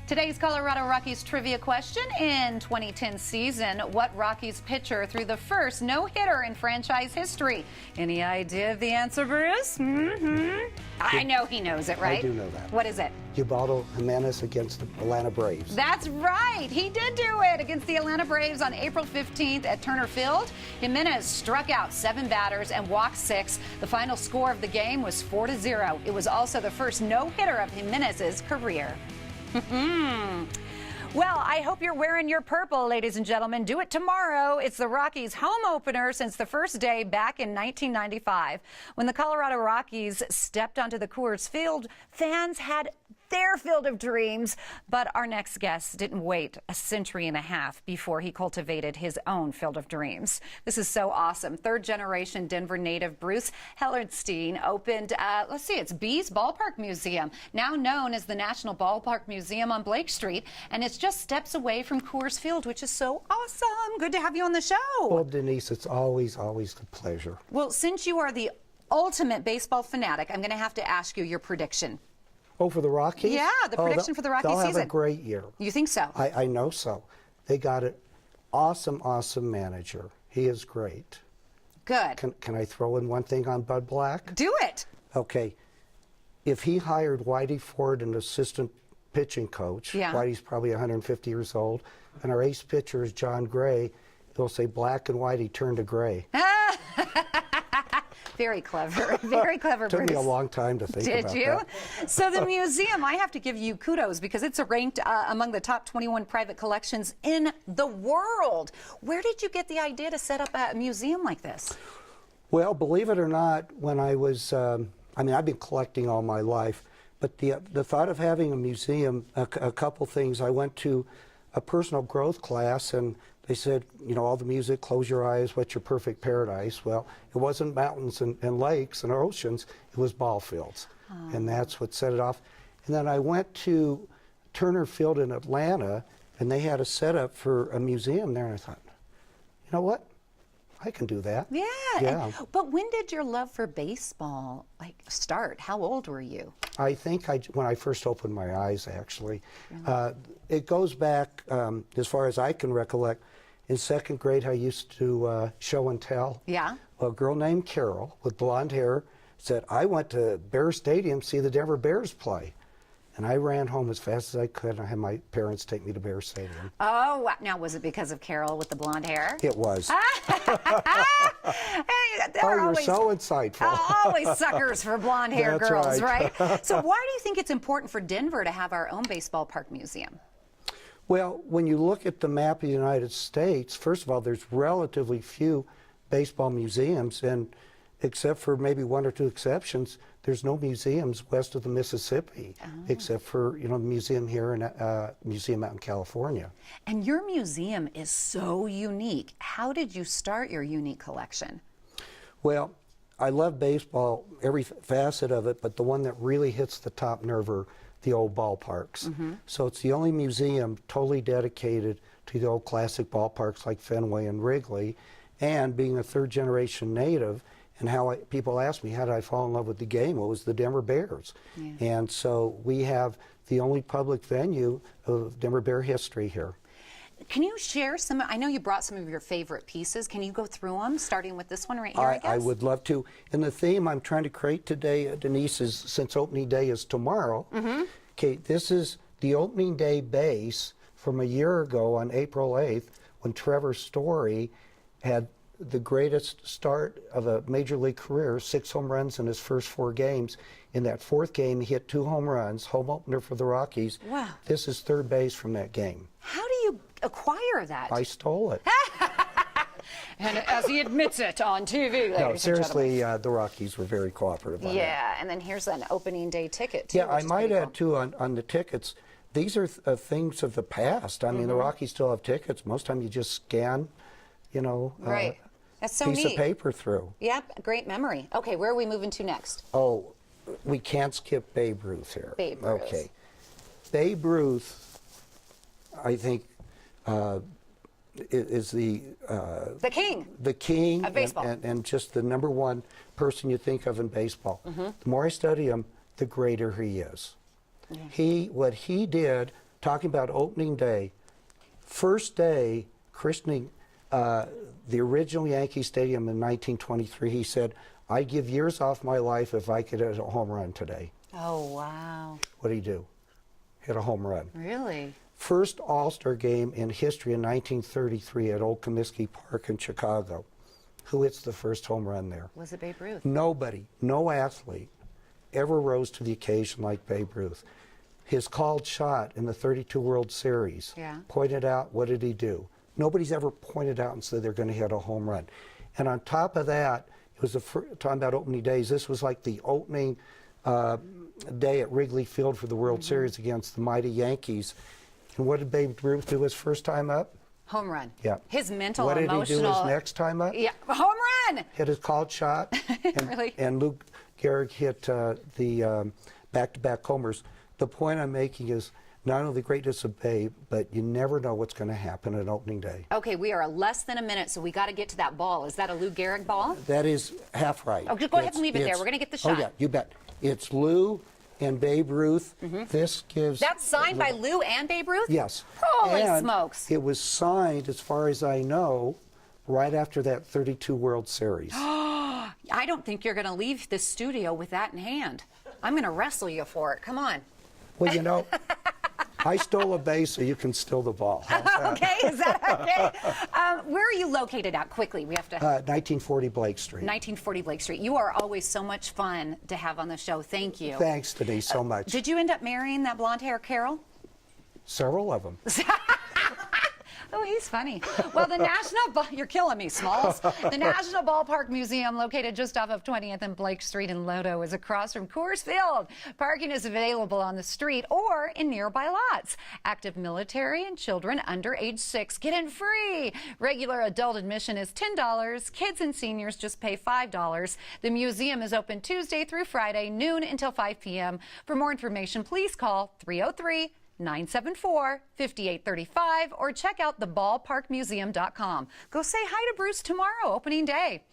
Today's Colorado Rockies trivia question. In 2010 season, what Rockies pitcher threw the first no-hitter in franchise history? Any idea of the answer, Bruce? I know he knows it, right? I do know that. What is it? Ubaldo Jimenez against the Atlanta Braves. That's right. He did do it against the Atlanta Braves on April 15th at Turner Field. Jimenez struck out 7 batters and walked 6. The final score of the game was 4-0. It was also the first no-hitter of Jimenez's career. Well, I hope you're wearing your purple, ladies and gentlemen. Do it tomorrow. It's the Rockies' home opener since the first day back in 1995. When the Colorado Rockies stepped onto the Coors Field, fans had their field of dreams. But our next guest didn't wait a century and a half before he cultivated his own field of dreams. This is so awesome. Third-generation Denver native Bruce Hellerstein opened, it's Bees Ballpark Museum, now known as the National Ballpark Museum on Blake Street. And it's just steps away from Coors Field, which is so awesome. Good to have you on the show. Well, Denise, it's always a pleasure. Well, since you are the ultimate baseball fanatic, I'm going to have to ask you your prediction. Oh, for the Rockies? Yeah, the prediction for the Rockies season. season. They'll have a great year. You think so? I know so. They got an awesome manager. He is great. Good. Can I throw in one thing on Bud Black? Do it. Okay. If he hired Whitey Ford, an assistant pitching coach, Whitey's probably 150 years old, and our ace pitcher is John Gray, they'll say Black and Whitey turned to Gray. Very clever. Very clever, Bruce. Took me a long time to think about that. Did you? So the museum, I have to give you kudos because it's ranked among the top 21 private collections in the world. Where did you get the idea to set up a museum like this? Well, believe it or not, when I was, I've been collecting all my life, but the thought of having a museum, a couple things. I went to a personal growth class, and they said, you know, all the music, close your eyes, what's your perfect paradise? Well, it wasn't mountains and lakes and oceans, it was ball fields. And that's what set it off. And then I went to Turner Field in Atlanta, and they had a setup for a museum there, and I thought, you know what? I can do that. Yeah. But when did your love for baseball start? How old were you? I think when I first opened my eyes, actually. Really? It goes back, as far as I can recollect, in 2nd grade I used to show and tell. Yeah. A girl named Carol with blonde hair said, I went to Bear Stadium to see the Denver Bears play. And I ran home as fast as I could, and I had my parents take me to Bear Stadium. Oh, wow. Now, was it because of Carol with the blonde hair? It was. You're so insightful. Always suckers for blonde hair That's girls, right? So why do you think it's important for Denver to have our own baseball park museum? Well, when you look at the map of the United States, first of all, there's relatively few baseball museums, and except for maybe 1 or 2 exceptions, there's no museums west of the Mississippi, except for, you know, the museum here and museum out in California. And your museum is so unique. How did you start your unique collection? Well, I love baseball, every facet of it, but the one that really hits the top nerve are the old ballparks. So it's the only museum totally dedicated to the old classic ballparks like Fenway and Wrigley, and being a third-generation native, and people ask me, how did I fall in love with the game? Well, it was the Denver Bears. And so we have the only public venue of Denver Bear history here. Can you share some? I know you brought some of your favorite pieces. Can you go through them, starting with this one right here, I guess? I would love to. And the theme I'm trying to create today, Denise, is since opening day is tomorrow. Okay, this is the opening day base from a year ago on April 8th when Trevor Story had the greatest start of a major league career, 6 home runs in his first 4 games. In that 4th game, he hit 2 home runs, home opener for the Rockies. Wow. This is third base from that game. How do you acquire that? I stole it. And as he admits it on TV, No, seriously, the Rockies were very cooperative on that. And then here's an opening day ticket, too. Yeah, I might add, too, on the tickets, these are things of the past. I mean, the Rockies still have tickets. Most time you just scan, you know, right. That's so piece neat. of paper through. Yep, great memory. Okay, where are we moving to next? Oh, we can't skip Babe Ruth here. Babe Ruth. Okay. Babe Ruth, I think, is the king. The king of baseball. And just the #1 person you think of in baseball. The more I study him, the greater he is. What he did talking about opening day, first day christening the original Yankee Stadium in 1923, he said, I'd give years off my life if I could hit a home run today. Oh, wow. What did he do? Hit a home run. Really? First All-Star game in history in 1933 at Old Comiskey Park in Chicago. Who hits the first home run there? Was it Babe Ruth? Nobody, no athlete ever rose to the occasion like Babe Ruth. His called shot in the 32 World Series pointed out, what did he do? Nobody's ever pointed out and said they're going to hit a home run. And on top of that, it was talking about opening days, this was like the opening day at Wrigley Field for the World Series against the mighty Yankees. And what did Babe Ruth do his first time up? Home run. Yeah. His mental, what emotional. What did he do his next time up? Yeah, home run! Hit his called shot. And, Really? And Lou Gehrig hit the back-to-back homers. The point I'm making is not only the greatness of Babe, but you never know what's going to happen at opening day. Okay, we are less than a minute, so we got to get to that ball. Is that a Lou Gehrig ball? That is half right. Okay, go ahead and leave it there. We're going to get the shot. Oh, yeah, you bet. It's Lou and Babe Ruth. This gives... That's signed by Lou and Babe Ruth? Yes. Holy and smokes. It was signed, as far as I know, right after that 32 World Series. I don't think you're going to leave this studio with that in hand. I'm going to wrestle you for it. Come on. Well, you know, I stole a base, so you can steal the ball. How's that? Okay, is that okay? Where are you located at? Quickly, we have to... 1940 Blake Street. 1940 Blake Street. You are always so much fun to have on the show. Thank you. Thanks, Denise, so much. Did you end up marrying that blonde hair Carol? Several of them. Oh, he's funny. Well, the you're killing me, Smalls. The National Ballpark Museum, located just off of 20th and Blake Street in Lodo, is across from Coors Field. Parking is available on the street or in nearby lots. Active military and children under age 6 get in free. Regular adult admission is $10. Kids and seniors just pay $5. The museum is open Tuesday through Friday, noon until 5 p.m. For more information, please call 303-974-5835 or check out theballparkmuseum.com. Go say hi to Bruce tomorrow, opening day.